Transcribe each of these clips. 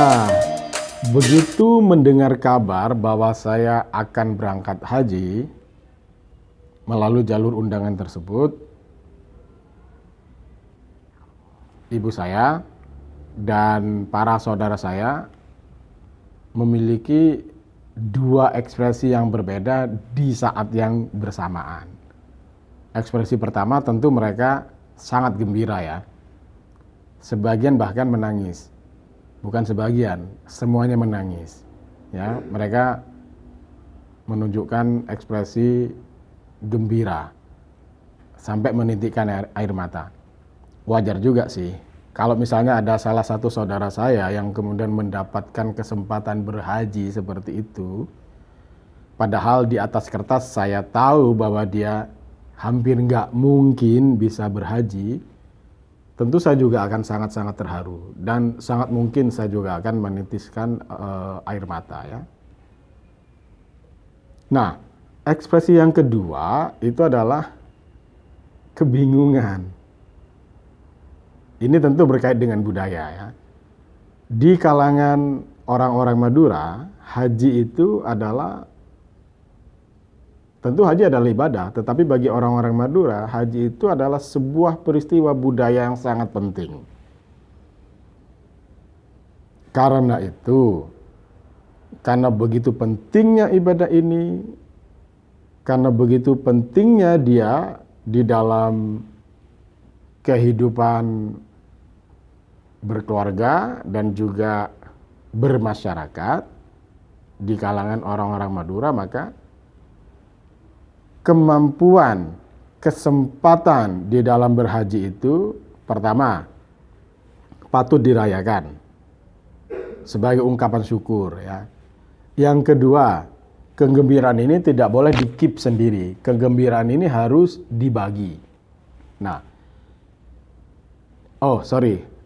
Nah, begitu mendengar kabar bahwa saya akan berangkat haji melalui jalur undangan tersebut, ibu saya dan para saudara saya memiliki dua ekspresi yang berbeda di saat yang bersamaan. Ekspresi pertama tentu mereka sangat gembira ya. Sebagian bahkan menangis. Bukan sebagian, semuanya menangis. Ya, mereka menunjukkan ekspresi gembira sampai menitikkan air mata. Wajar juga sih. Kalau misalnya ada salah satu saudara saya yang kemudian mendapatkan kesempatan berhaji seperti itu, padahal di atas kertas saya tahu bahwa dia hampir nggak mungkin bisa berhaji, tentu saya juga akan sangat-sangat terharu dan sangat mungkin saya juga akan menitiskan air mata ya. Nah, ekspresi yang kedua itu adalah kebingungan. Ini tentu berkait dengan budaya ya. Di kalangan orang-orang Madura, haji itu adalah, tentu haji adalah ibadah, tetapi bagi orang-orang Madura, haji itu adalah sebuah peristiwa budaya yang sangat penting. Karena itu, karena begitu pentingnya ibadah ini, karena begitu pentingnya dia di dalam kehidupan berkeluarga dan juga bermasyarakat di kalangan orang-orang Madura, maka kemampuan, kesempatan di dalam berhaji itu pertama patut dirayakan sebagai ungkapan syukur ya. Yang kedua, kegembiraan ini tidak boleh di-keep sendiri. Kegembiraan ini harus dibagi. Nah,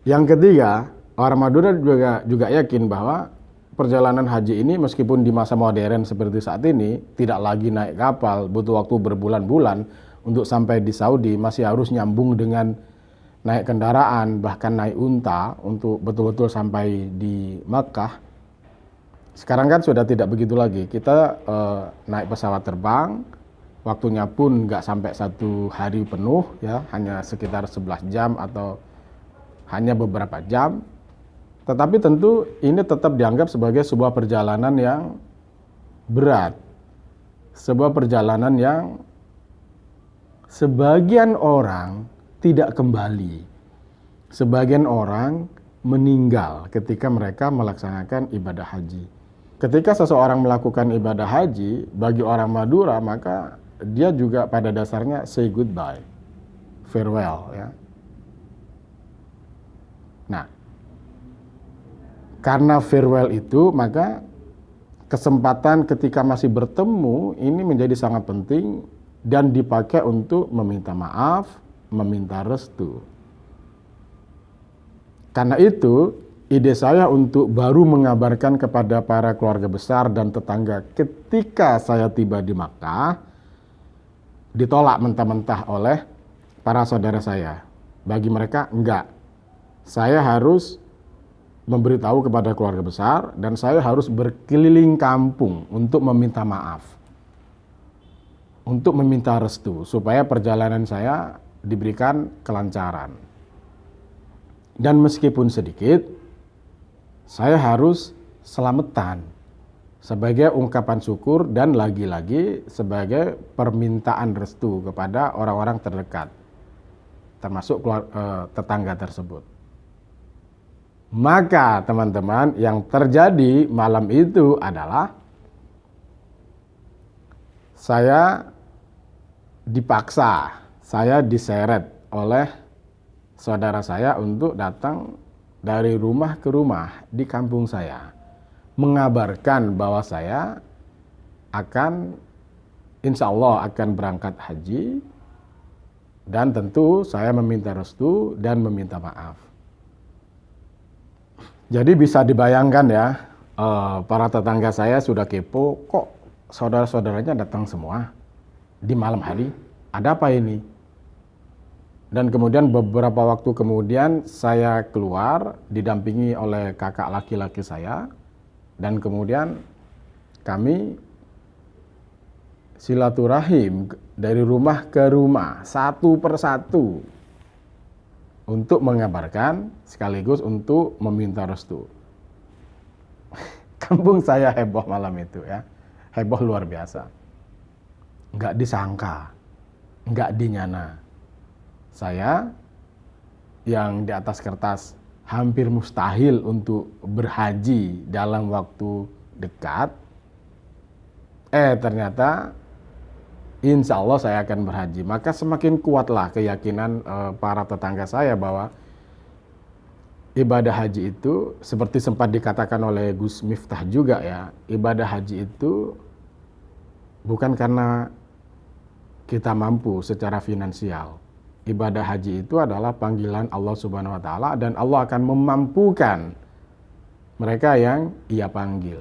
yang ketiga, orang Madura juga yakin bahwa perjalanan haji ini meskipun di masa modern seperti saat ini tidak lagi naik kapal, butuh waktu berbulan-bulan untuk sampai di Saudi, masih harus nyambung dengan naik kendaraan, bahkan naik unta untuk betul-betul sampai di Makkah. Sekarang kan sudah tidak begitu lagi. Kita naik pesawat terbang, waktunya pun nggak sampai 1 hari penuh ya, hanya sekitar 11 jam atau hanya beberapa jam. Tetapi tentu ini tetap dianggap sebagai sebuah perjalanan yang berat. Sebuah perjalanan yang sebagian orang tidak kembali. Sebagian orang meninggal ketika mereka melaksanakan ibadah haji. Ketika seseorang melakukan ibadah haji, bagi orang Madura maka dia juga pada dasarnya say goodbye, farewell ya. Nah, karena farewell itu, maka kesempatan ketika masih bertemu ini menjadi sangat penting dan dipakai untuk meminta maaf, meminta restu. Karena itu, ide saya untuk baru mengabarkan kepada para keluarga besar dan tetangga ketika saya tiba di Makkah, ditolak mentah-mentah oleh para saudara saya. Bagi mereka, enggak. Saya harus memberitahu kepada keluarga besar dan saya harus berkeliling kampung untuk meminta maaf, untuk meminta restu supaya perjalanan saya diberikan kelancaran. Dan meskipun sedikit, saya harus selamatan sebagai ungkapan syukur dan lagi-lagi sebagai permintaan restu kepada orang-orang terdekat, termasuk tetangga tersebut. Maka teman-teman, yang terjadi malam itu adalah saya dipaksa, saya diseret oleh saudara saya untuk datang dari rumah ke rumah di kampung saya, mengabarkan bahwa saya akan, insya Allah akan berangkat haji, dan tentu saya meminta restu dan meminta maaf. Jadi bisa dibayangkan ya, para tetangga saya sudah kepo, kok saudara-saudaranya datang semua di malam hari, ada apa ini? Dan kemudian beberapa waktu kemudian saya keluar didampingi oleh kakak laki-laki saya, dan kemudian kami silaturahim dari rumah ke rumah satu persatu untuk mengabarkan sekaligus untuk meminta restu. Kampung saya heboh malam itu ya, heboh luar biasa. Nggak disangka, nggak dinyana. Saya yang di atas kertas hampir mustahil untuk berhaji dalam waktu dekat, ternyata insya Allah saya akan berhaji. Maka semakin kuatlah keyakinan para tetangga saya bahwa ibadah haji itu seperti sempat dikatakan oleh Gus Miftah juga ya, ibadah haji itu bukan karena kita mampu secara finansial. Ibadah haji itu adalah panggilan Allah Subhanahu wa taala, dan Allah akan memampukan mereka yang Ia panggil.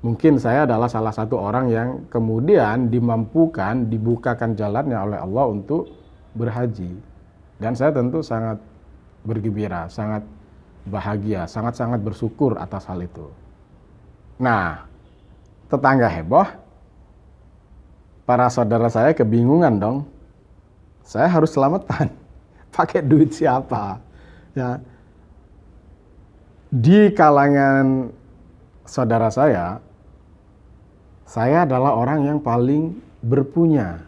Mungkin saya adalah salah satu orang yang kemudian dimampukan, dibukakan jalannya oleh Allah untuk berhaji. Dan saya tentu sangat bergembira, sangat bahagia, sangat-sangat bersyukur atas hal itu. Nah, tetangga heboh, para saudara saya kebingungan dong. Saya harus selamatan, pakai duit siapa? Ya. Di kalangan saudara saya adalah orang yang paling berpunya.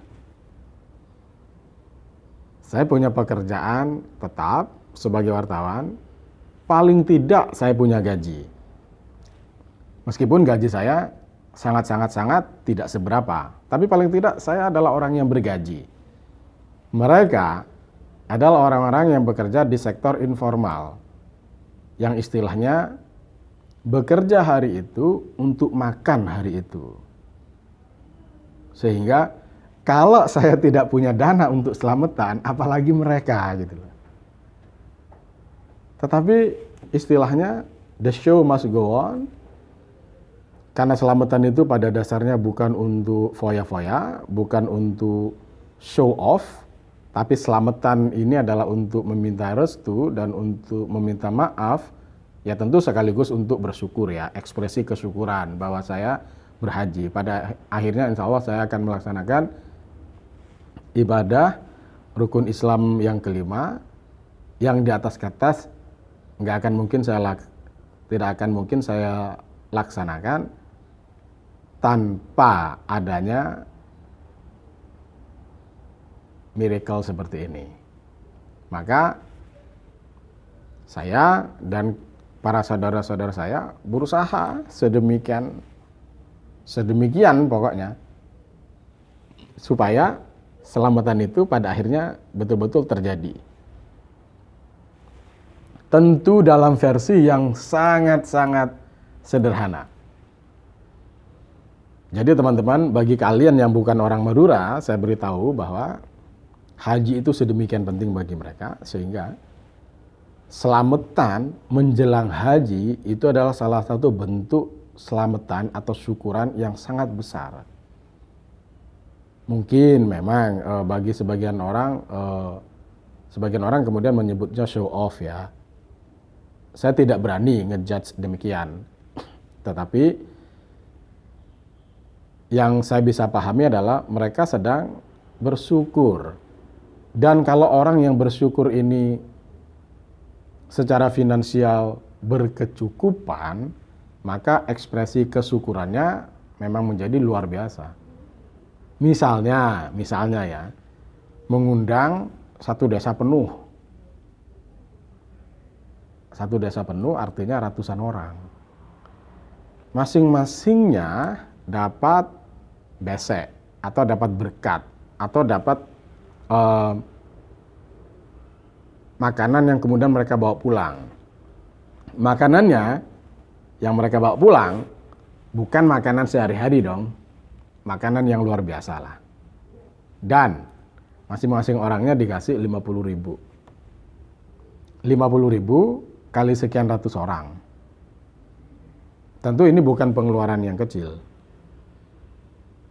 Saya punya pekerjaan tetap sebagai wartawan, paling tidak saya punya gaji. Meskipun gaji saya sangat-sangat tidak seberapa, tapi paling tidak saya adalah orang yang bergaji. Mereka adalah orang-orang yang bekerja di sektor informal, yang istilahnya bekerja hari itu untuk makan hari itu. Sehingga kalau saya tidak punya dana untuk selamatan, apalagi mereka gitu loh. Tetapi istilahnya the show must go on. Karena selamatan itu pada dasarnya bukan untuk foya-foya, bukan untuk show off, tapi selamatan ini adalah untuk meminta restu dan untuk meminta maaf, ya tentu sekaligus untuk bersyukur ya, ekspresi kesyukuran bahwa saya berhaji. Pada akhirnya insya Allah saya akan melaksanakan ibadah rukun Islam yang kelima, yang di atas kertas tidak akan mungkin saya laksanakan tanpa adanya miracle seperti ini. Maka saya dan para saudara-saudara saya berusaha sedemikian pokoknya supaya selamatan itu pada akhirnya betul-betul terjadi. Tentu dalam versi yang sangat-sangat sederhana. Jadi teman-teman, bagi kalian yang bukan orang Madura, saya beritahu bahwa haji itu sedemikian penting bagi mereka, sehingga selamatan menjelang haji itu adalah salah satu bentuk selamatan atau syukuran yang sangat besar. Mungkin memang bagi sebagian orang kemudian menyebutnya show off ya. Saya tidak berani ngejudge demikian. Tetapi yang saya bisa pahami adalah mereka sedang bersyukur. Dan kalau orang yang bersyukur ini secara finansial berkecukupan, maka ekspresi kesyukurannya memang menjadi luar biasa. Misalnya ya, mengundang satu desa penuh. Satu desa penuh artinya ratusan orang. Masing-masingnya dapat besek, atau dapat berkat, atau dapat makanan yang kemudian mereka bawa pulang. Makanannya yang mereka bawa pulang bukan makanan sehari-hari dong, makanan yang luar biasa lah. Dan masing-masing orangnya dikasih 50.000. 50.000 kali sekian ratus orang. Tentu ini bukan pengeluaran yang kecil.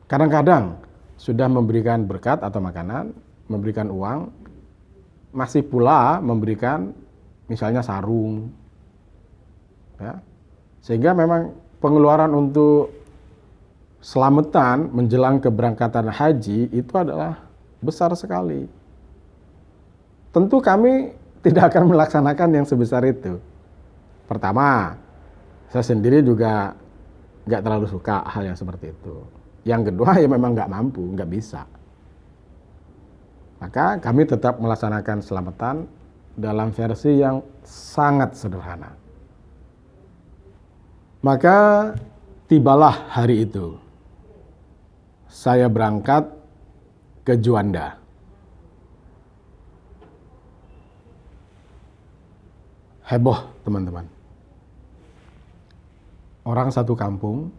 Kadang-kadang sudah memberikan berkat atau makanan, memberikan uang, masih pula memberikan misalnya sarung, ya. Sehingga memang pengeluaran untuk selamatan menjelang keberangkatan haji itu adalah besar sekali. Tentu kami tidak akan melaksanakan yang sebesar itu. Pertama, saya sendiri juga nggak terlalu suka hal yang seperti itu. Yang kedua, ya memang nggak mampu, nggak bisa. Maka kami tetap melaksanakan selamatan dalam versi yang sangat sederhana. Maka tibalah hari itu. Saya berangkat ke Juanda. Heboh, teman-teman. Orang satu kampung.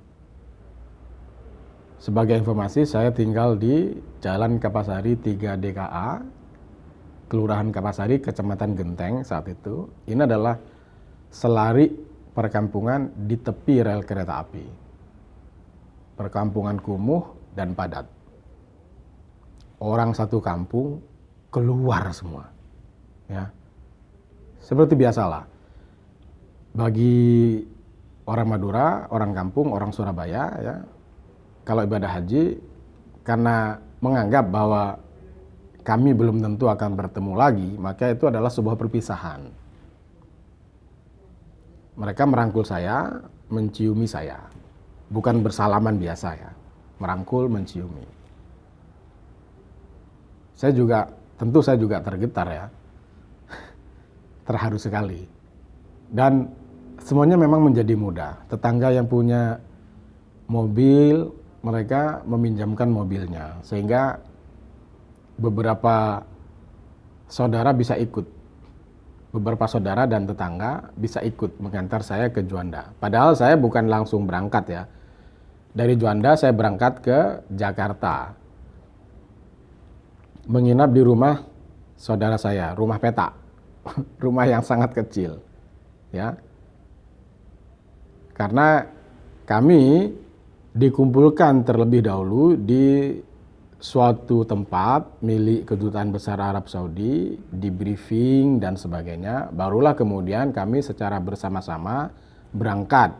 Sebagai informasi, saya tinggal di Jalan Kapasari 3 DKA, Kelurahan Kapasari, Kecamatan Genteng saat itu. Ini adalah selari perkampungan di tepi rel kereta api. Perkampungan kumuh dan padat. Orang satu kampung keluar semua. Ya. Seperti biasalah. Bagi orang Madura, orang kampung, orang Surabaya, ya, kalau ibadah haji, karena menganggap bahwa kami belum tentu akan bertemu lagi, maka itu adalah sebuah perpisahan. Mereka merangkul saya, menciumi saya. Bukan bersalaman biasa ya, merangkul, menciumi. Tentu saya juga tergetar ya, terharu sekali. Dan semuanya memang menjadi mudah. Tetangga yang punya mobil, mereka meminjamkan mobilnya. Sehingga beberapa saudara bisa ikut. Beberapa saudara dan tetangga bisa ikut mengantar saya ke Juanda. Padahal saya bukan langsung berangkat ya. Dari Juanda saya berangkat ke Jakarta. Menginap di rumah saudara saya, rumah petak. Rumah yang sangat kecil. Ya. Karena kami dikumpulkan terlebih dahulu di suatu tempat milik Kedutaan Besar Arab Saudi, di briefing dan sebagainya. Barulah kemudian kami secara bersama-sama berangkat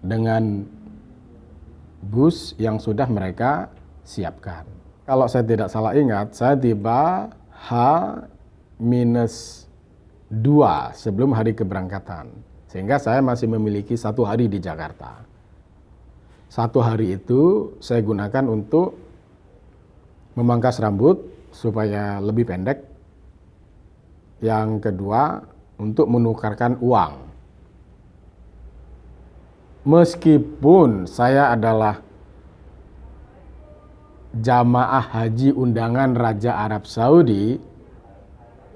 dengan bus yang sudah mereka siapkan. Kalau saya tidak salah ingat, saya tiba H-2 sebelum hari keberangkatan. Sehingga saya masih memiliki 1 hari di Jakarta. 1 hari itu saya gunakan untuk memangkas rambut supaya lebih pendek. Yang kedua, untuk menukarkan uang. Meskipun saya adalah jamaah haji undangan Raja Arab Saudi,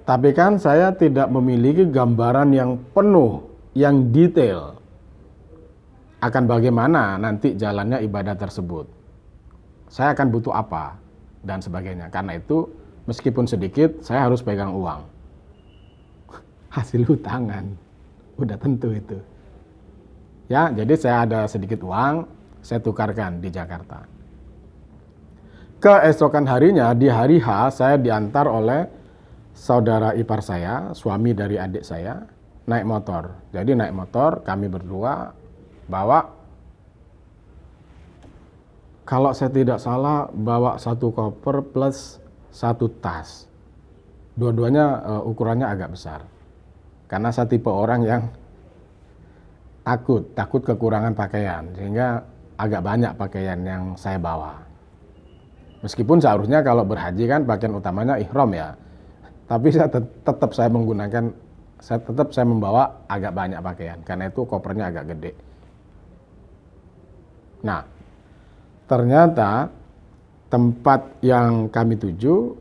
tapi kan saya tidak memiliki gambaran yang penuh, yang detail akan bagaimana nanti jalannya ibadah tersebut. Saya akan butuh apa dan sebagainya. Karena itu meskipun sedikit, saya harus pegang uang. Hasil hutangan, udah tentu itu. Ya, jadi saya ada sedikit uang, saya tukarkan di Jakarta. Keesokan harinya, di hari H, saya diantar oleh saudara ipar saya, suami dari adik saya, naik motor. Jadi naik motor, kami berdua bawa, kalau saya tidak salah, bawa 1 koper plus 1 tas. Dua-duanya ukurannya agak besar. Karena saya tipe orang yang takut kekurangan pakaian, sehingga agak banyak pakaian yang saya bawa. Meskipun seharusnya kalau berhaji kan pakaian utamanya ihram ya, tapi saya tetap saya membawa agak banyak pakaian, karena itu kopernya agak gede. Nah, ternyata tempat yang kami tuju,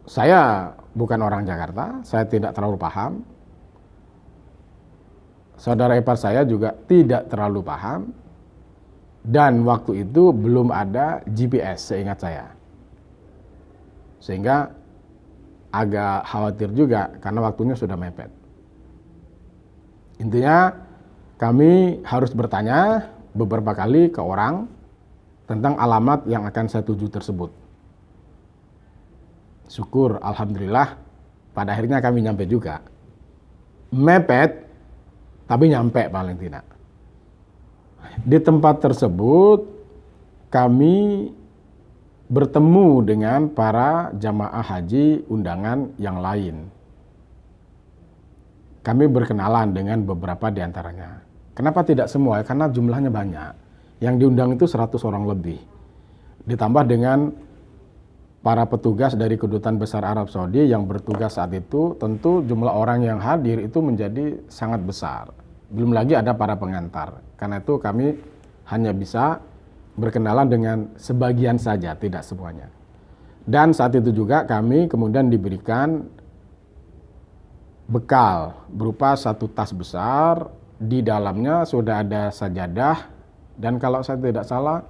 saya bukan orang Jakarta, saya tidak terlalu paham. Saudara ipar saya juga tidak terlalu paham. Dan waktu itu belum ada GPS seingat saya. Sehingga agak khawatir juga karena waktunya sudah mepet. Intinya kami harus bertanya beberapa kali ke orang tentang alamat yang akan saya tuju tersebut. Syukur, alhamdulillah, pada akhirnya kami nyampe juga. Mepet, tapi nyampe paling tidak. Di tempat tersebut, kami bertemu dengan para jamaah haji undangan yang lain. Kami berkenalan dengan beberapa di antaranya. Kenapa tidak semua? Karena jumlahnya banyak. Yang diundang itu 100 orang lebih. Ditambah dengan para petugas dari Kedutaan Besar Arab Saudi yang bertugas saat itu, tentu jumlah orang yang hadir itu menjadi sangat besar. Belum lagi ada para pengantar. Karena itu kami hanya bisa berkenalan dengan sebagian saja, tidak semuanya. Dan saat itu juga kami kemudian diberikan bekal berupa satu tas besar, di dalamnya sudah ada sajadah, dan kalau saya tidak salah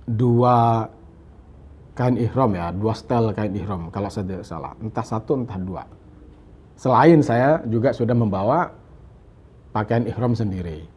2 kain ihram ya, 2 setel kain ihram kalau saya tidak salah, entah 1 entah 2. Selain saya juga sudah membawa pakaian ihram sendiri.